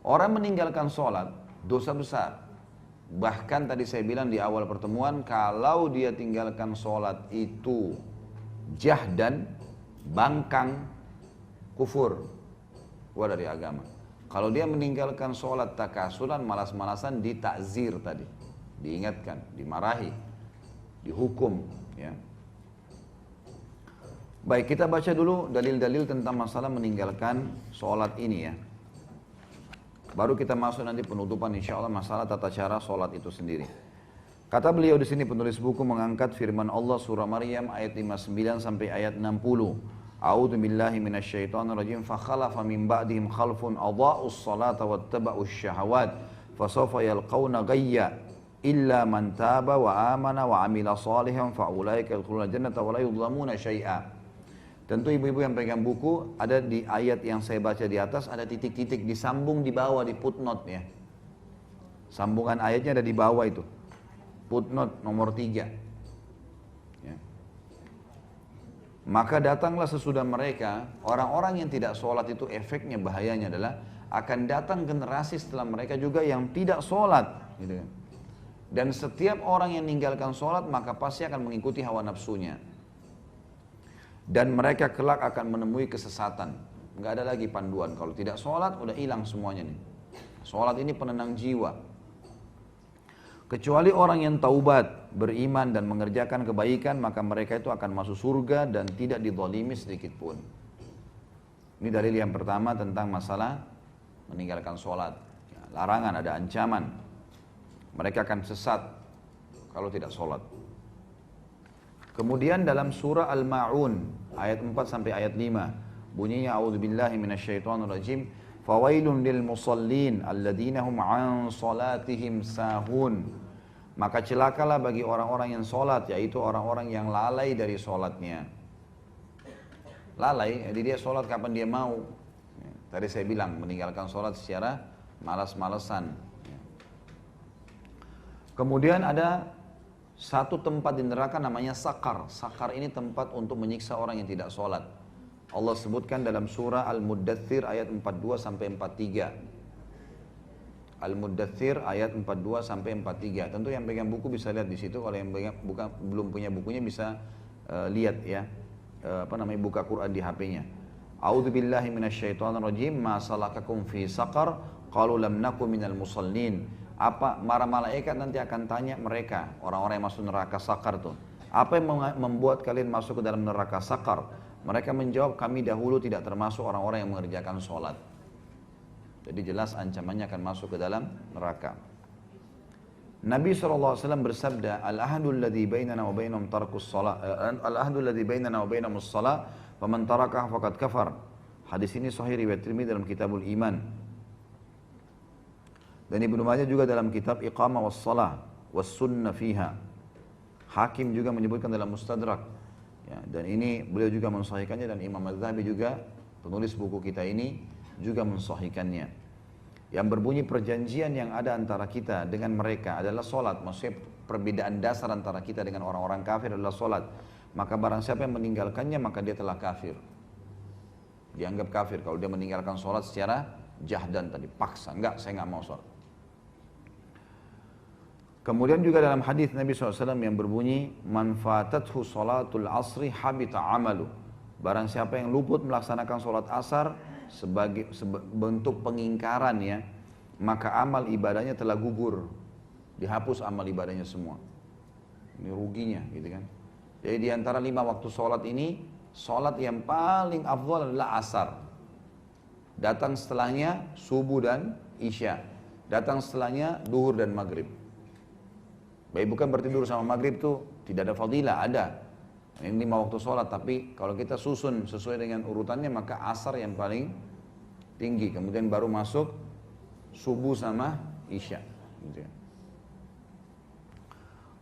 Orang meninggalkan sholat, dosa besar. Bahkan tadi saya bilang di awal pertemuan, kalau dia tinggalkan sholat itu jahdan, bangkang, kufur, keluar dari agama. Kalau dia meninggalkan sholat takasulan, malas-malasan, ditakzir tadi, diingatkan, dimarahi, dihukum. Ya. Baik, kita baca dulu dalil-dalil tentang masalah meninggalkan sholat ini ya. Baru kita masuk nanti penutupan insya Allah masalah tata cara sholat itu sendiri. Kata beliau di sini penulis buku mengangkat firman Allah surah Maryam ayat 59 sampai ayat 60. A'udzu billahi minasyaitonir rajim. Fa khalafa min ba'dihim khalfun adha'us salata wattaba'us syahawat fasawfa yalqawna ghayya illa man taba wa amana wa amila salihan fa ulaika yadkhuluna jannata wa la yudlamuna syai'a. Tentu ibu-ibu yang pegang buku, ada di ayat yang saya baca di atas, ada titik-titik disambung di bawah di footnote ya. Sambungan ayatnya ada di bawah itu. Footnote nomor 3. Ya. Maka datanglah sesudah mereka, orang-orang yang tidak sholat itu efeknya bahayanya adalah akan datang generasi setelah mereka juga yang tidak sholat. Gitu kan. Dan setiap orang yang meninggalkan sholat maka pasti akan mengikuti hawa nafsunya. Dan mereka kelak akan menemui kesesatan. Nggak ada lagi panduan. Kalau tidak sholat, udah hilang semuanya nih. Sholat ini penenang jiwa. Kecuali orang yang taubat, beriman dan mengerjakan kebaikan, maka mereka itu akan masuk surga dan tidak dizalimi sedikit pun. Ini dalil yang pertama tentang masalah meninggalkan sholat. Larangan, ada ancaman. Mereka akan sesat kalau tidak sholat. Kemudian dalam surah Al-Ma'un ayat 4 sampai ayat 5 bunyinya a'udzubillahi minasyaitonirrajim fawailun lil musallin alladzina hum 'an salatihim sahun. Maka celakalah bagi orang-orang yang salat, yaitu orang-orang yang lalai dari salatnya. Lalai, jadi dia salat kapan dia mau. Tadi saya bilang meninggalkan salat secara malas-malesan. Kemudian ada satu tempat di neraka namanya sakar. Sakar ini tempat untuk menyiksa orang yang tidak sholat. Allah sebutkan dalam surah Al-Muddathir ayat 42 sampai 43. Al-Muddathir ayat 42 sampai 43. Tentu yang pegang buku bisa lihat di situ. Kalau yang belum punya bukunya bisa lihat ya. Buka Quran di HP-nya. A'udzu billahi minasyaitonirrajim. Ma salakakum fi saqar? Qalu lam naku minal musallin. Para malaikat nanti akan tanya mereka, orang-orang yang masuk neraka sakar tuh, apa yang membuat kalian masuk ke dalam neraka sakar? Mereka menjawab, kami dahulu tidak termasuk orang-orang yang mengerjakan sholat. Jadi jelas ancamannya akan masuk ke dalam neraka. Nabi SAW bersabda, al-ahdu alladhi bainana wa bainahum tarkus salat, al-ahdu alladhi bainana wa bainahumus salat, faman tarakah faqad kafar. Hadis ini sahih riwayat Tirmidzi dalam Kitabul Iman. Dan Ibnu Majah juga dalam kitab Iqamah was Salah was Sunnah fiha. Hakim juga menyebutkan dalam Mustadrak. Ya, dan ini beliau juga mensahihkannya dan Imam Az-Zahabi juga penulis buku kita ini juga mensahihkannya. Yang berbunyi perjanjian yang ada antara kita dengan mereka adalah solat. Maksudnya perbedaan dasar antara kita dengan orang-orang kafir adalah solat. Maka barang siapa yang meninggalkannya maka dia telah kafir. Dianggap kafir kalau dia meninggalkan solat secara jahdan tadi, paksa. Enggak, saya enggak mau solat. Kemudian juga dalam hadis Nabi SAW yang berbunyi, man fatathu salatul asri habita amalu. Barang siapa yang luput melaksanakan sholat asar sebagai bentuk pengingkaran ya, maka amal ibadahnya telah gugur. Dihapus amal ibadahnya semua. Ini ruginya gitu kan. Jadi di antara 5 waktu sholat ini, sholat yang paling afdal adalah asar. Datang setelahnya subuh dan isya. Datang setelahnya duhur dan maghrib. Baik, bukan berarti duhur sama maghrib tuh tidak ada fadilah, ada. Ini 5 waktu sholat, tapi kalau kita susun sesuai dengan urutannya maka asar yang paling tinggi. Kemudian baru masuk subuh sama isya. Gitu ya.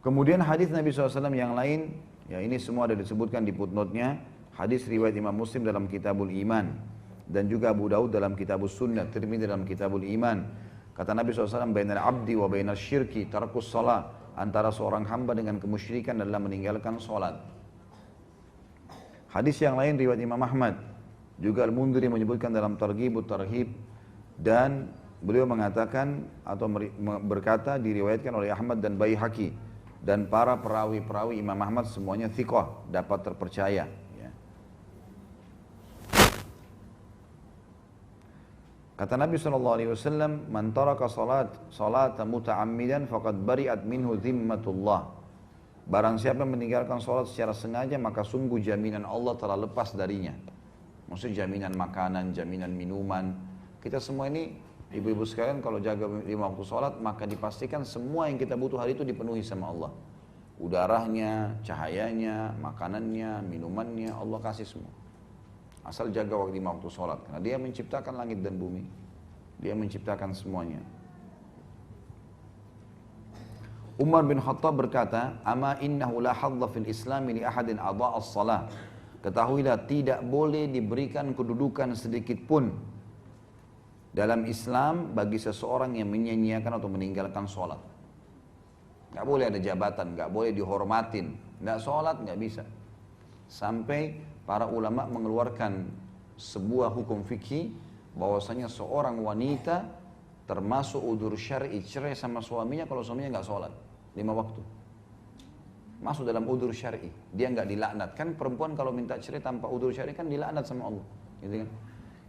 Kemudian hadis Nabi SAW yang lain, ya ini semua ada disebutkan di footnote-nya. Hadis riwayat Imam Muslim dalam Kitabul Iman. Dan juga Abu Daud dalam Kitabus Sunnah, Tirmidzi dalam Kitabul Iman. Kata Nabi SAW, bainal abdi wa bainal syirki tarkus salat. Antara seorang hamba dengan kemusyrikan adalah meninggalkan sholat. Hadis yang lain riwayat Imam Ahmad, juga Al-Mundhiri menyebutkan dalam Targhibut Tarhib dan Beliau mengatakan atau berkata diriwayatkan oleh Ahmad dan Baihaqi dan para perawi-perawi Imam Ahmad semuanya thiqah, dapat terpercaya. Ya. Kata Nabi SAW, "Man taraka salat muta'ammidan faqad bari'at minhu dhimmatullah." Barang siapa meninggalkan salat secara sengaja, maka sungguh jaminan Allah telah lepas darinya. Maksudnya jaminan makanan, jaminan minuman. Kita semua ini ibu-ibu sekalian kalau jaga 5 waktu sholat, maka dipastikan semua yang kita butuh hari itu dipenuhi sama Allah. Udaranya, cahayanya, makanannya, minumannya, Allah kasih semua. Asal jaga 5 waktu sholat, karena Dia menciptakan langit dan bumi. Dia menciptakan semuanya. Umar bin Khattab berkata, "Ama innahu la hadza fil islami li ahadin adha'a as-salah." Ketahuilah tidak boleh diberikan kedudukan sedikit pun dalam Islam bagi seseorang yang menyia-nyiakan atau meninggalkan sholat. Gak boleh ada jabatan, gak boleh dihormatin. Gak sholat, gak bisa. Sampai para ulama mengeluarkan sebuah hukum fikih bahwasanya seorang wanita termasuk udzur syar'i cerai sama suaminya kalau suaminya gak sholat 5 waktu. Masuk dalam udzur syar'i. Dia gak dilaknat. Kan perempuan kalau minta cerai tanpa udzur syar'i kan dilaknat sama Allah. Gitu kan?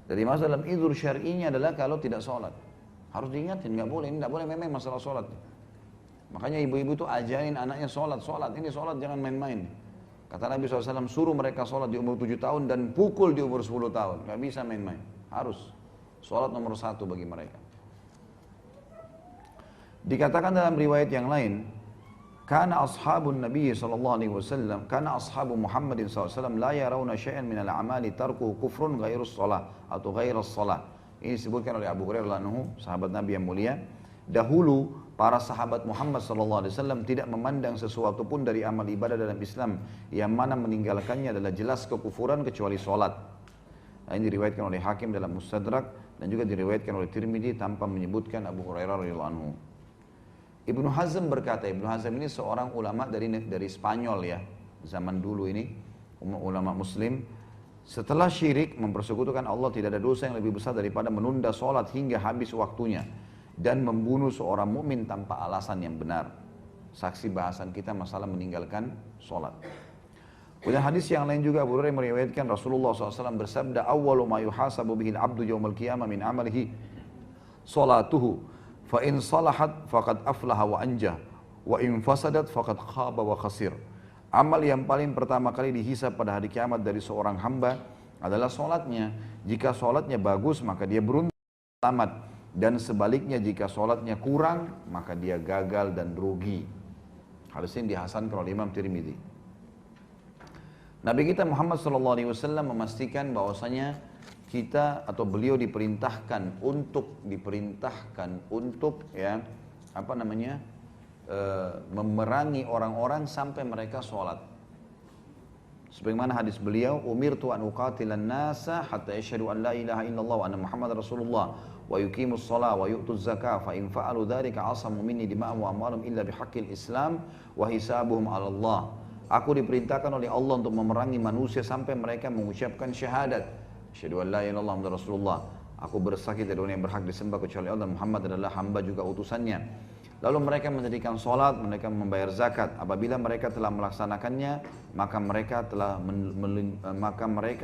Jadi masuk dalam udzur syar'inya adalah kalau tidak sholat. Harus diingatin, nggak boleh, ini nggak boleh memang masalah sholat. Makanya ibu-ibu itu ajarin anaknya sholat, ini sholat jangan main-main. Kata Nabi SAW, suruh mereka sholat di umur 7 tahun dan pukul di umur 10 tahun. Nggak bisa main-main, harus. Sholat nomor 1 bagi mereka. Dikatakan dalam riwayat yang lain, Kana ashabun Nabi SAW, kana ashabu Muhammadin SAW la yarawna syai'an minal amali tarkuhu kufrun ghairus salah atau ghairus salah. Ini disebutkan oleh Abu Hurairah radhiyallahu anhu, sahabat Nabi yang mulia. Dahulu para sahabat Muhammad SAW tidak memandang sesuatu pun dari amal ibadah dalam Islam yang mana meninggalkannya adalah jelas kekufuran kecuali sholat. Nah, ini diriwayatkan oleh Hakim dalam Mustadrak dan juga diriwayatkan oleh Tirmidzi tanpa menyebutkan Abu Hurairah radhiyallahu anhu. Ibnu Hazm berkata, Ibnu Hazm ini seorang ulama dari Spanyol ya, zaman dulu ini, ulama muslim. Setelah syirik mempersekutukan Allah, tidak ada dosa yang lebih besar daripada menunda sholat hingga habis waktunya dan membunuh seorang mukmin tanpa alasan yang benar. Saksi bahasan kita masalah meninggalkan sholat. Kemudian hadis yang lain juga Abu Hurairah meriwayatkan Rasulullah SAW bersabda, "Awwalu ma yuhasabu bihil abdu yawmal qiyamah min amalihi sholatuhu." Fa in salahat faqad aflaha wa anjah wa in fasadat faqad khaba wa khasir. Amal yang paling pertama kali dihisab pada hari kiamat dari seorang hamba adalah solatnya. Jika solatnya bagus maka dia beruntung selamat, dan sebaliknya jika solatnya kurang maka dia gagal dan rugi. Hadis ini dihasankan oleh Imam Tirmidzi. Nabi kita Muhammad SAW memastikan bahwasanya kita atau beliau diperintahkan untuk ya memerangi orang-orang sampai mereka sholat. Sebagaimana hadis beliau, umirtu an uqatilan nasa hatta yashhadu an la ilaha illallah wa anna Muhammad Rasulullah wa yuqimus shalah wa yu'tuz zakah fa in fa'alu dzalika asamu minni dima'ahum wa amwalahum illa bihaqqil Islam wa hisabuhum 'ala Allah. Aku diperintahkan oleh Allah untuk memerangi manusia sampai mereka mengucapkan syahadat. Asyhadu an la ilaha illallah Muhammadur Rasulullah. Aku bersaksi tidak ada yang berhak disembah kecuali Allah, Muhammad adalah hamba juga utusannya. Lalu mereka mendirikan sholat, mereka membayar zakat. Apabila mereka telah melaksanakannya, maka mereka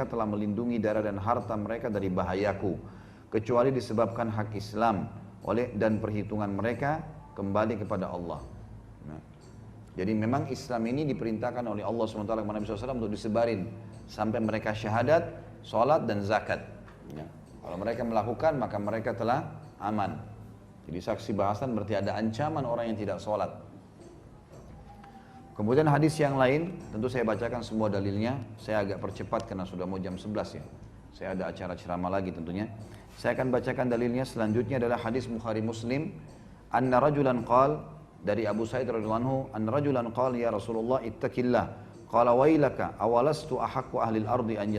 telah melindungi darah dan harta mereka dari bahayaku, kecuali disebabkan hak Islam dan perhitungan mereka kembali kepada Allah. Nah, jadi memang Islam ini diperintahkan oleh Allah SWT kepada Nabi SAW untuk disebarin sampai mereka syahadat, sholat dan zakat. Ya. Kalau mereka melakukan maka mereka telah aman. Jadi saksi bahasan berarti ada ancaman orang yang tidak sholat. Kemudian hadis yang lain, tentu saya bacakan semua dalilnya. Saya agak percepat karena sudah mau jam 11 ya. Saya ada acara ceramah lagi tentunya. Saya akan bacakan dalilnya. Selanjutnya adalah hadis Bukhari Muslim. Anna rajulan qal, dari Abu Sa'id radhiyallahu anhu, anna rajulan qal ya Rasulullah ittaqillah. Qala wailaka awalastu ahaqqu ahli al-ardi an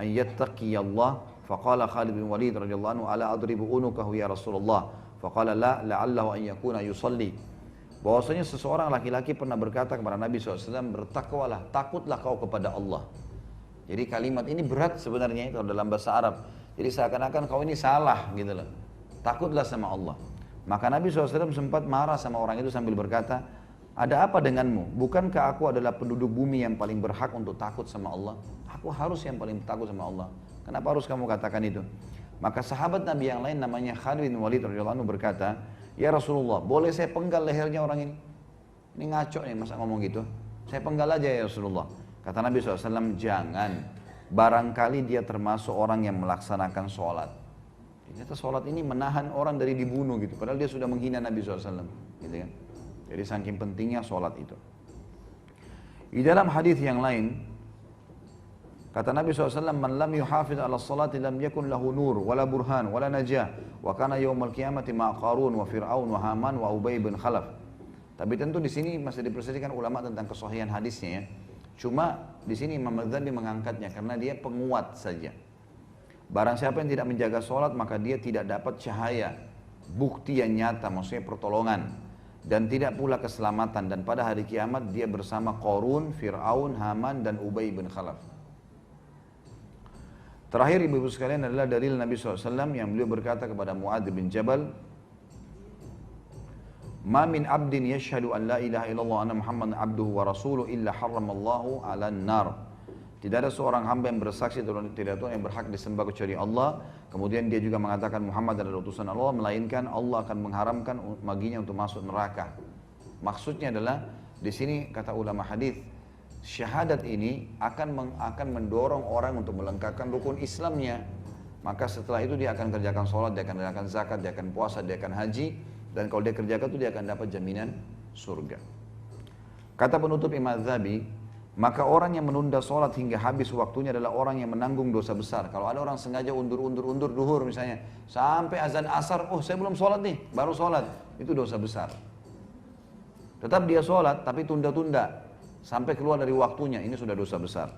yattaqiyallah. Faqala Khalid bin Walid radhiyallahu anhu ala adribu unukahu ya Rasulullah. Faqala la la'allahu an yakuna yusalli. Bahwasanya seseorang laki-laki pernah berkata kepada Nabi SAW, bertakwalah, takutlah kau kepada Allah. Jadi kalimat ini berat sebenarnya kalau dalam bahasa Arab. Jadi seakan-akan kau ini salah gitu loh. takutlah sama Allah. Maka Nabi SAW sempat marah sama orang itu sambil berkata, ada apa denganmu? Bukankah aku adalah penduduk bumi yang paling berhak untuk takut sama Allah? Aku harus yang paling takut sama Allah. Kenapa harus kamu katakan itu? Maka sahabat Nabi yang lain namanya Khalid bin Walid radhiyallahu anhu berkata, ya Rasulullah, boleh saya penggal lehernya orang ini? Ini ngaco nih masa ngomong gitu. Saya penggal aja ya Rasulullah. Kata Nabi SAW, jangan. Barangkali dia termasuk orang yang melaksanakan sholat. Ternyata sholat ini menahan orang dari dibunuh gitu. Padahal dia sudah menghina Nabi SAW. Gitu kan? Jadi saking pentingnya sholat itu. Di dalam hadis yang lain, kata Nabi SAW, man lam yuhafiz ala salati lam yakun lahu nur, wala burhan, wala najah, wa kana yawmal qiyamati ma Qarun, wa Fir'aun, wa Haman, wa Ubay bin Khalaf. Tapi tentu di sini masih diperselisihkan ulama tentang kesahihan hadisnya ya. Cuma di sini Imam Ghazali mengangkatnya karena dia penguat saja. Barang siapa yang tidak menjaga sholat maka dia tidak dapat cahaya, bukti yang nyata, maksudnya pertolongan. Dan tidak pula keselamatan, dan pada hari kiamat dia bersama Qarun, Fir'aun, Haman, dan Ubay bin Khalaf. Terakhir ibu-ibu sekalian adalah dalil Nabi SAW yang beliau berkata kepada Mu'adz bin Jabal, ma min abdin yashhadu an la ilaha illallah anna Muhammadan abduhu wa rasuluhu illa harramallahu ala nar. Tidak ada seorang hamba yang bersaksi tidak Tuhan yang berhak disembah kecuali Allah. Kemudian dia juga mengatakan Muhammad adalah utusan Allah, melainkan Allah akan mengharamkan baginya untuk masuk neraka. Maksudnya adalah di sini kata ulama hadis, syahadat ini akan mendorong orang untuk melengkapkan rukun Islamnya. Maka setelah itu dia akan kerjakan sholat, dia akan kerjakan zakat, dia akan puasa, dia akan haji, dan kalau dia kerjakan itu dia akan dapat jaminan surga. Kata penutup Imam Dzahabi, maka orang yang menunda sholat hingga habis waktunya adalah orang yang menanggung dosa besar. Kalau ada orang sengaja undur duhur misalnya, sampai azan asar, oh saya belum sholat nih, baru sholat, itu dosa besar. Tetap dia sholat, tapi tunda-tunda, sampai keluar dari waktunya, ini sudah dosa besar.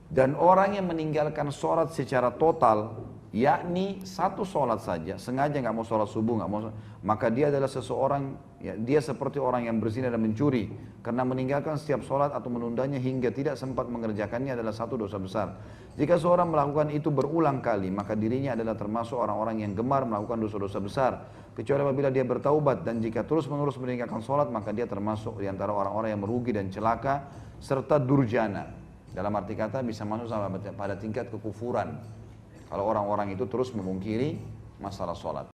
Dan orang yang meninggalkan sholat secara total, yakni satu sholat saja, sengaja nggak mau sholat subuh, nggak mau, maka dia adalah seseorang, ya, dia seperti orang yang berzina dan mencuri, karena meninggalkan setiap sholat atau menundanya hingga tidak sempat mengerjakannya adalah satu dosa besar. Jika seorang melakukan itu berulang kali, maka dirinya adalah termasuk orang-orang yang gemar melakukan dosa-dosa besar, kecuali apabila dia bertaubat, dan jika terus-menerus meninggalkan sholat, maka dia termasuk di antara orang-orang yang merugi dan celaka, serta durjana. Dalam arti kata bisa masuk pada tingkat kekufuran. Kalau orang-orang itu terus memungkiri masalah sholat.